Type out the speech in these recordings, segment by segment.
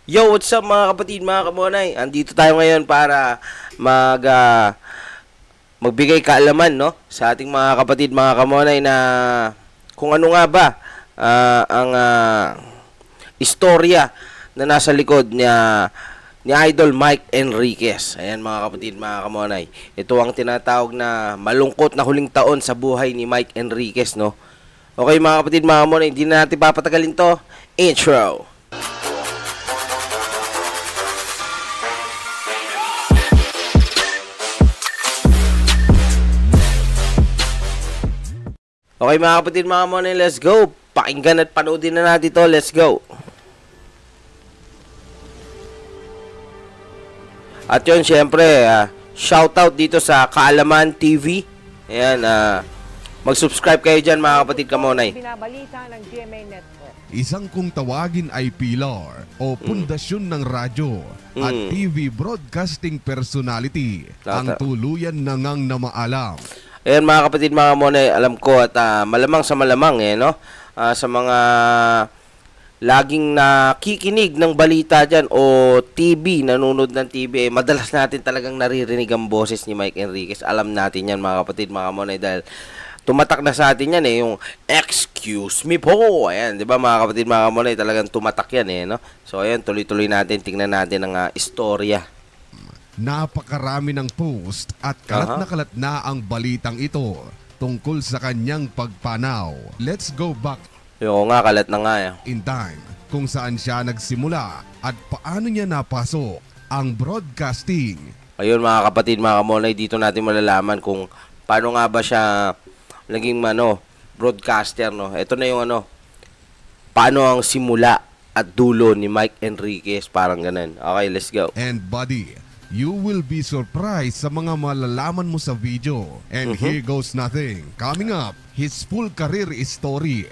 Yo, what's up mga kapatid, mga kamonay? Andito tayo ngayon para magbigay kaalaman, no, sa ating mga kapatid, mga kamonay, na kung ano nga ba ang istorya na nasa likod ni Idol Mike Enriquez. Ayan mga kapatid, mga kamonay. Ito ang tinatawag na malungkot na huling taon sa buhay ni Mike Enriquez, no? Okay mga kapatid, mga kamonay, hindi na natin papatagalin to. Intro. Okay mga kapatid, mga kamonay, let's go. Pakinggan at panoodin na natin to. Let's go. At yun, syempre, shoutout dito sa Kaalaman TV. Ayan, mag-subscribe kayo dyan mga kapatid kamonay. Binabalita ng GMA Network. Isang kung tawagin ay pilar o pundasyon ng radyo at TV broadcasting personality ang tuluyan na ngang namaalam. Ayan mga kapatid, mga kamonay, alam ko at malamang sa malamang no? Sa mga laging nakikinig ng balita dyan o TV, nanonood ng TV, madalas natin talagang naririnig ang boses ni Mike Enriquez. Alam natin yan mga kapatid, mga kamonay, dahil tumatak na sa atin yan yung excuse me po. Ayan, di ba mga kapatid, mga kamonay, talagang tumatak yan no? So ayan, tuloy-tuloy natin, tingnan natin ang istorya. Napakarami ng post at kalat na kalat na ang balitang ito tungkol sa kanyang pagpanaw. Let's go back Yung nga, kalat na nga in time kung saan siya nagsimula at paano niya napasok ang broadcasting. Ayun mga kapatid, mga kamonay, dito natin malalaman kung paano nga ba siya naging broadcaster, no? Ito na yung paano ang simula at dulo ni Mike Enriquez, parang ganun. Okay, let's go. And buddy, you will be surprised sa mga malalaman mo sa video. And here goes nothing. Coming up, his full career story.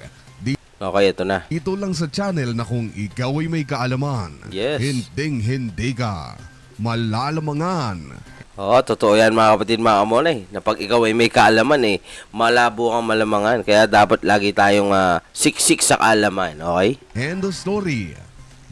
Okay, ito na. Ito lang sa channel na kung ikaw ay may kaalaman, Yes. hinding-hindi ka malalamangan. Oo, totoo yan mga kapatid, mga kamonay, na pag ikaw ay may kaalaman malabo kang malamangan. Kaya dapat lagi tayong siksik sa kaalaman, okay? And the story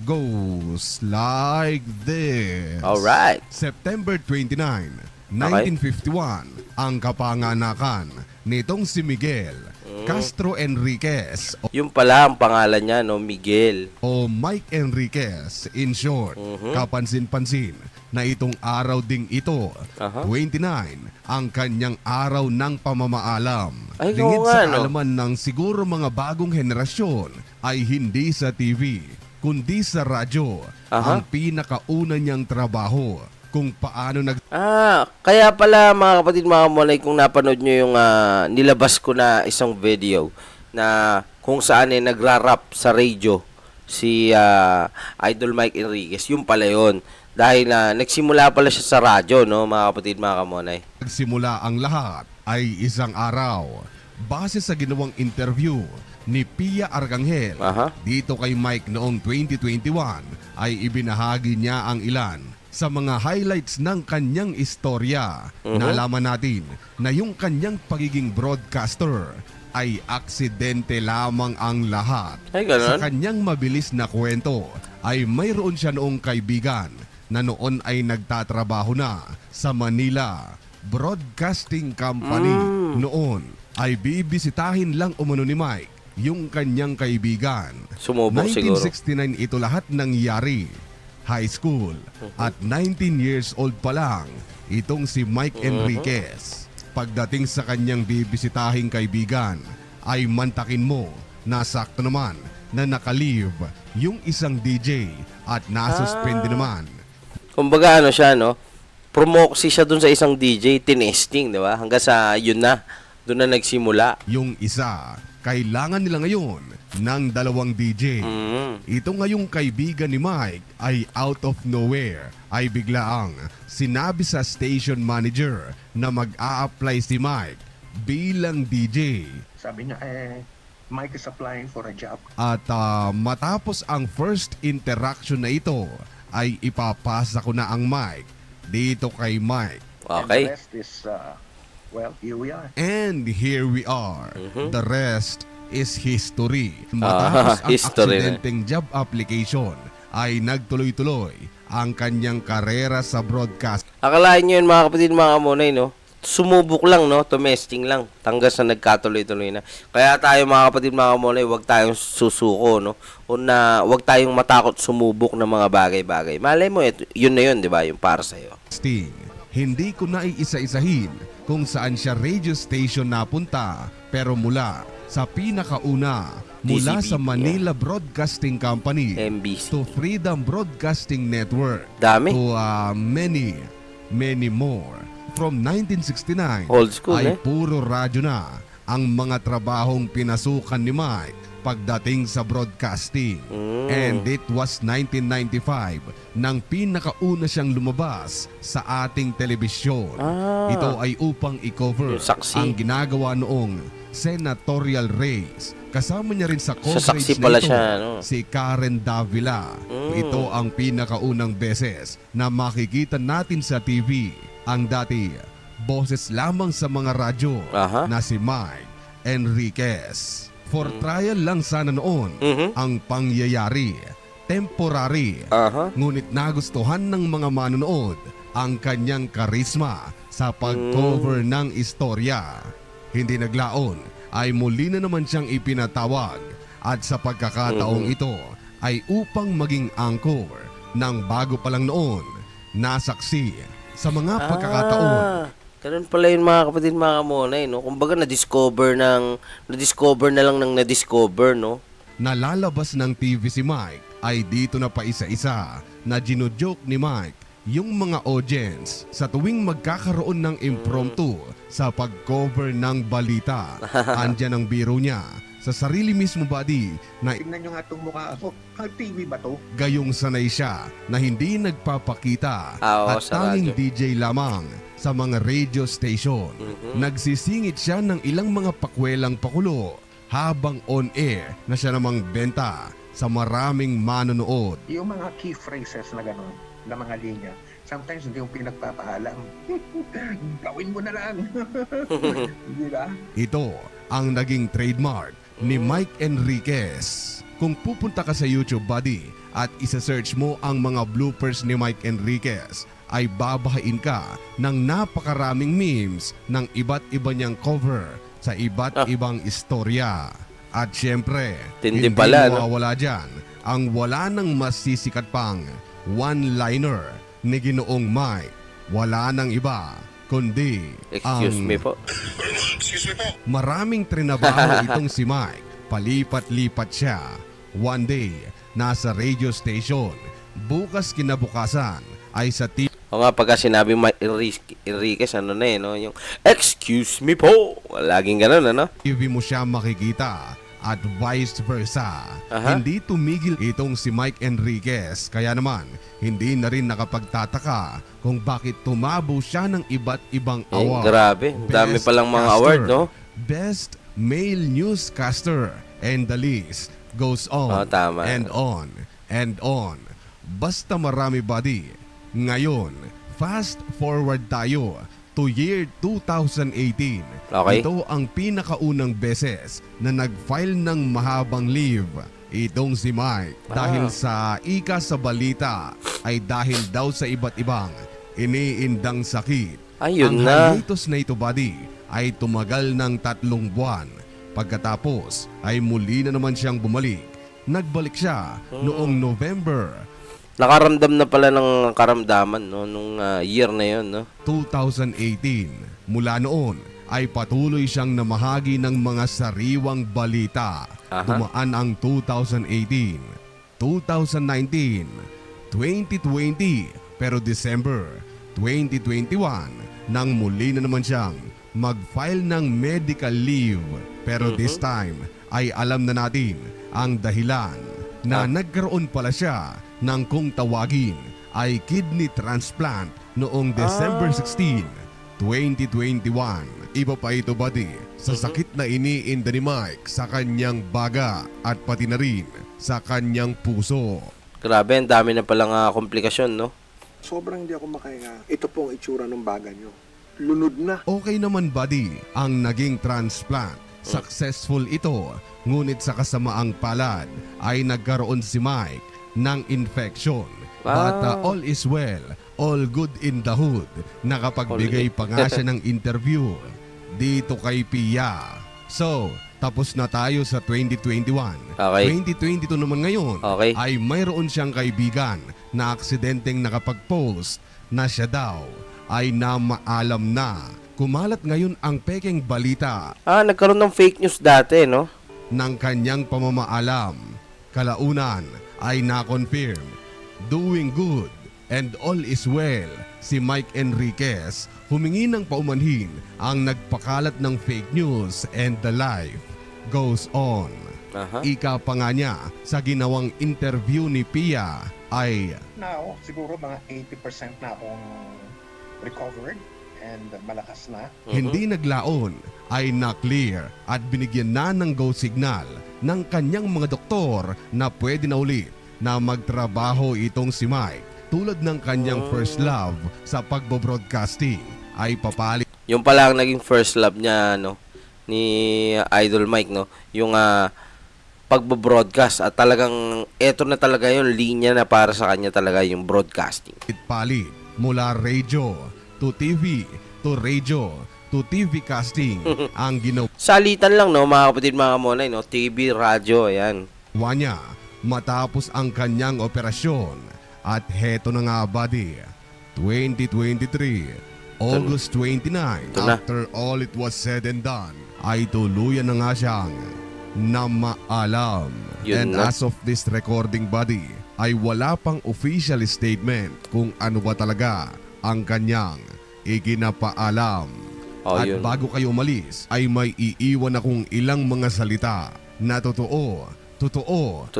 goes like this. Alright. September 29, 1951, ang kapanganakan nitong si Miguel Castro Enriquez Yung pala ang pangalan niya, Miguel. o Mike Enriquez in short. Kapansin-pansin na itong araw ding ito, 29, ang kanyang araw ng pamamaalam. Ay, Lingid oo sa nga, kaalaman ng siguro mga bagong henerasyon ay hindi sa TV, kundi sa radyo ang pinakauna niyang trabaho. Kung paano Kaya pala mga kapatid, mga kamonay, kung napanood nyo yung nilabas ko na isang video na kung saan nagra-rap sa radio si Idol Mike Enriquez, yung pala yun. Dahil nagsimula pala siya sa radyo, no, mga kapatid, mga kamonay. nagsimula ang lahat ay isang araw. Base sa ginawang interview ni Pia Arcangel dito kay Mike noong 2021 ay ibinahagi niya ang ilan sa mga highlights ng kanyang istorya. Nalaman natin na yung kanyang pagiging broadcaster ay aksidente lamang ang lahat. Ay, ganun? Sa kanyang mabilis na kwento ay mayroon siya noong kaibigan na noon ay nagtatrabaho na sa Manila Broadcasting Company. Noon ay bibisitahin lang umano ni Mike yung kanyang kaibigan. Sumubok siguro. 1969 ito lahat nangyari. High school at 19 years old pa lang itong si Mike Enriquez. Pagdating sa kanyang bibisitahing kaibigan ay mantakin mo na sakto naman na nakalive yung isang DJ at nasuspende naman. Kumbaga siya, promoxy siya dun sa isang DJ, tinesting, di ba? Hanggang sa yun na, dun na nagsimula. Yung isa, kailangan nila ngayon ng dalawang DJ. Ito ngayong kaibigan ni Mike ay out of nowhere ay biglaang sinabi sa station manager na mag-a-apply si Mike bilang DJ. Sabi niya, Mike is applying for a job. At matapos ang first interaction na ito ay ipapasa ko na ang mic dito kay Mike. Okay. And the rest is, here we are. And here we are. The rest is history. Matapos ang history aksidenteng job application ay nagtuloy-tuloy ang kanyang karera sa broadcast. Akalain nyo yun mga kapatid, mga kamonay, no? Sumubok lang, no? Tumesting lang. Tanggas na nagkatuloy-tuloy na. Kaya tayo mga kapatid, mga kamonay, huwag tayong susuko, no? O na huwag tayong matakot sumubok ng mga bagay-bagay. Malay mo, yun na yun, di ba? Yung para sa'yo. Hindi ko na iisa-isahin kung saan siya radio station napunta, pero mula sa pinakauna, mula DCB, sa Manila Broadcasting Company MBC, to Freedom Broadcasting Network, dami. to many more. From 1969 Old school, ay puro radyo na ang mga trabahong pinasukan ni Mike pagdating sa broadcasting. And it was 1995 nang pinakauna siyang lumabas sa ating telebisyon. Ito ay upang i-cover ang ginagawa noong senatorial race. Kasama niya rin sa coverage pala nito siya, no? si Karen Davila. Ito ang pinakaunang beses na makikita natin sa TV ang dati boses lamang sa mga radyo na si Mike Enriquez. For trial lang sana noon ang pangyayari, temporary, ngunit nagustuhan ng mga manonood ang kanyang karisma sa pag-cover ng istorya. Hindi naglaon ay muli na naman siyang ipinatawag at sa pagkakataong ito ay upang maging anchor ng bago pa lang noon nasaksi sa mga pagkakataon. Ganun pala yun mga kapatid, mga kamonay, no? Kumbaga na-discover na lang ng na-discover, no? Nalalabas ng TV si Mike ay dito na pa isa-isa na gino-joke ni Mike yung mga audience sa tuwing magkakaroon ng impromptu sa pag-cover ng balita. Andyan ang biro niya sa sarili mismo, buddy, na Tingnan nyo nga itong mukha ko. TV ba to? gayong sanay siya na hindi nagpapakita at tanging DJ lamang sa mga radio station. Nagsisingit siya ng ilang mga pakwelang pakulo habang on air na siya namang benta sa maraming manonood. Yung mga key phrases na gano'n, na mga linya, sometimes hindi yung pinagpapaalam. Gawin mo na lang. Di ba? Ito ang naging trademark ni Mike Enriquez. Kung pupunta ka sa YouTube, buddy, at isa-search mo ang mga bloopers ni Mike Enriquez, ay babahain ka ng napakaraming memes ng iba't iba niyang cover sa iba't ibang istorya. At syempre, hindi mawawala dyan ang wala nang masisikat pang one-liner ni Ginoong Mike. Wala nang iba kundi Excuse me po. Maraming trinabaho itong si Mike. Palipat-lipat siya. One day, nasa radio station. Bukas kinabukasan ay sa TV. O nga, pagka sinabi Mike Enriquez, ano na no? Yung, excuse me po. Laging ganun, ano? TV mo siya makikita at vice versa. Hindi tumigil itong si Mike Enriquez. Kaya naman, hindi na rin nakapagtataka kung bakit tumabo siya ng iba't ibang award. Grabe, dami palang mga award, no? Best Male Newscaster, and the list goes on and on and on. Basta marami, buddy. Ngayon, fast forward tayo to year 2018. Okay. Ito ang pinakaunang beses na nag-file ng mahabang leave itong si Mike. Dahil sa ika sa balita ay dahil daw sa iba't ibang iniindang sakit. Ayun ang na. hiatus na ito, buddy, ay tumagal ng 3 buwan. Pagkatapos ay muli na naman siyang bumalik. Nagbalik siya noong November. Nakaramdam na pala ng karamdaman, no? Nung year na yun, no? 2018. Mula noon ay patuloy siyang namahagi ng mga sariwang balita. Dumaan ang 2018, 2019, 2020, pero December 2021 nang muli na naman siyang mag-file ng medical leave. Pero this time ay alam na natin ang dahilan na nagkaroon pala siya ng kung tawagin ay kidney transplant noong December 16, 2021. Iba pa ito, buddy, sa sakit na iniinda ni Mike sa kanyang baga at pati na rin sa kanyang puso. Grabe, ang dami na palang komplikasyon, no? Sobrang hindi ako makahinga. Ito po ang itsura ng baga nyo. Lunod na. Okay naman, buddy, ang naging transplant. Successful ito, ngunit sa kasamaang palad ay nagkaroon si Mike ng infection. But all is well, all good in the hood. Nakapagbigay pa nga siya ng interview dito kay Pia. So, tapos na tayo sa 2021. Okay. 2022 naman ngayon ay mayroon siyang kaibigan na aksidenteng nakapag-post na siya daw ay namaalam na. Kumalat ngayon ang pekeng balita. Nagkaroon ng fake news dati, no? Ng kanyang pamamaalam. Kalaunan ay na-confirm. Doing good and all is well. Si Mike Enriquez humingi ng paumanhin ang nagpakalat ng fake news and the life goes on. Ika pa nga niya sa ginawang interview ni Pia ay now, siguro mga 80% na akong recovered and malakas na. Hindi naglaon ay na-clear at binigyan na ng go signal ng kanyang mga doktor na pwede na ulit na magtrabaho itong si Mike. Tulad ng kanyang first love sa pagbo-broadcasting ay papalit. Yung pala ang naging first love niya, no, ni Idol Mike, no, yung pagbo-broadcast at talagang eto na talaga yung linya na para sa kanya talaga yung broadcasting. Palit mula radio to TV to radio to TV casting ang ginawa. Salitan lang, no, mga kapatid, mga kamonay, no, TV, radyo, ayan. Niya matapos ang kanyang operasyon. At heto na nga, buddy, 2023, August 29, after all it was said and done, ay tuluyan na nga siyang namaalam. And as of this recording, buddy, ay wala pang official statement kung ano ba talaga ang kanyang iginapaalam. At bago kayo umalis, ay may iiwan akong ilang mga salita na totoo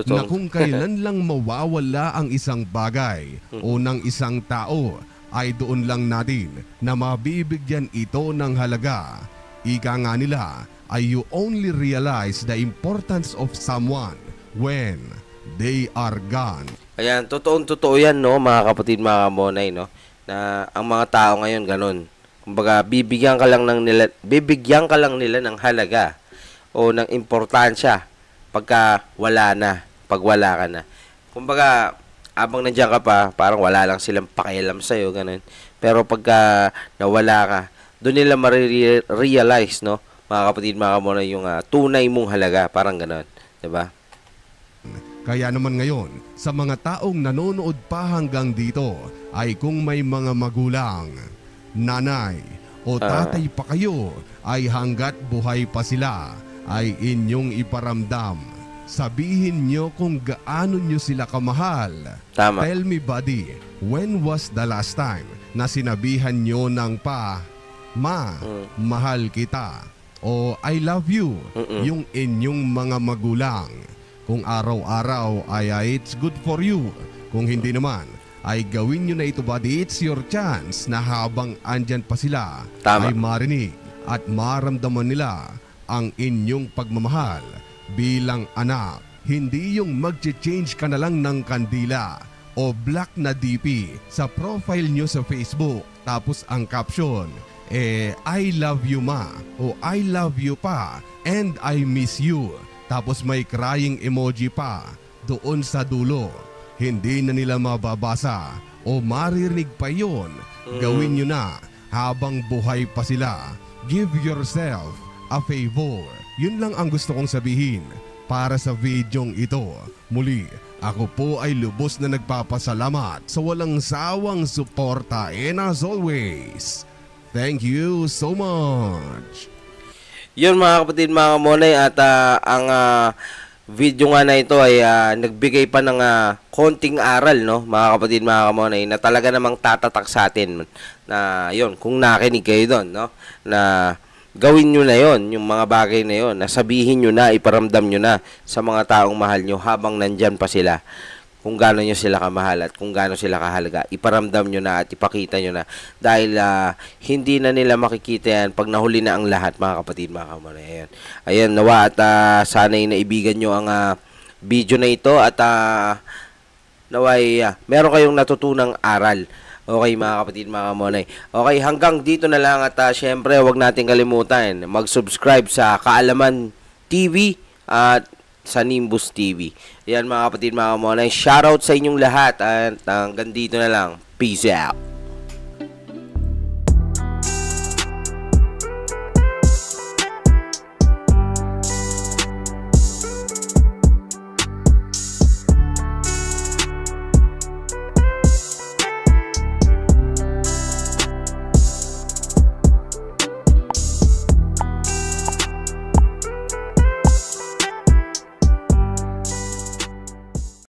na kung kailan lang mawawala ang isang bagay o ng isang tao ay doon lang natin na mabibigyan ito ng halaga. Ika nga nila ay you only realize the importance of someone when they are gone. Ayan, totoo yan, no, mga kapatid, mga kamonay, no, na ang mga tao ngayon ganun. Kumbaga, bibigyan ka lang nila ng halaga o ng importansya pagka pag wala ka na. Kumbaga, abang nandiyan ka pa, parang wala lang silang pakialam sa'yo, ganun. Pero pagka nawala ka, doon nila ma-realize, no, mga kapatid, mga kamonay, yung tunay mong halaga, parang ganun. Diba? Kaya naman ngayon, sa mga taong nanonood pa hanggang dito, ay kung may mga magulang, nanay, o tatay pa kayo, ay hanggat buhay pa sila, ay inyong iparamdam. Sabihin nyo kung gaano nyo sila kamahal. Tama. Tell me, buddy, when was the last time na sinabihan nyo ng mahal kita o I love you yung inyong mga magulang? Kung araw-araw ay it's good for you. Kung hindi naman, ay gawin nyo na ito, buddy. It's your chance na habang andyan pa sila, ay marinig at maramdaman nila ang inyong pagmamahal bilang anak. Hindi yung mag-change ka na lang ng kandila o black na DP sa profile nyo sa Facebook. Tapos ang caption, I love you ma o I love you pa and I miss you. Tapos may crying emoji pa doon sa dulo. Hindi na nila mababasa o maririnig pa yon. Gawin nyo na habang buhay pa sila. Give yourself a favor. Yun lang ang gusto kong sabihin para sa videong ito. Muli, ako po ay lubos na nagpapasalamat sa walang sawang suporta, and as always, thank you so much. Yun, mga kapatid, mga kamonay, at ang video nga na ito ay nagbigay pa ng konting aral, no, mga kapatid, mga kamonay, na talaga namang tatatak sa atin na yun, kung nakinig kayo doon, no, na gawin nyo na yon, yung mga bagay na yon, na sabihin nyo na, iparamdam nyo na sa mga taong mahal nyo habang nandyan pa sila, kung gaano nyo sila kamahal at kung gaano sila kahalaga. Iparamdam nyo na at ipakita nyo na, dahil hindi na nila makikita yan pag nahuli na ang lahat, mga kapatid, mga kamonay. Ayan, nawa at sana'y naibigan nyo ang video na ito at naway meron kayong natutunang aral. Okay, mga kapatid, mga kamonay. Okay, hanggang dito na lang at syempre, wag natin kalimutan mag-subscribe sa Kaalaman TV at sa Nimbus TV. Yan mga kapatid, mga kamonay. Shoutout sa inyong lahat at hanggang dito na lang. Peace out.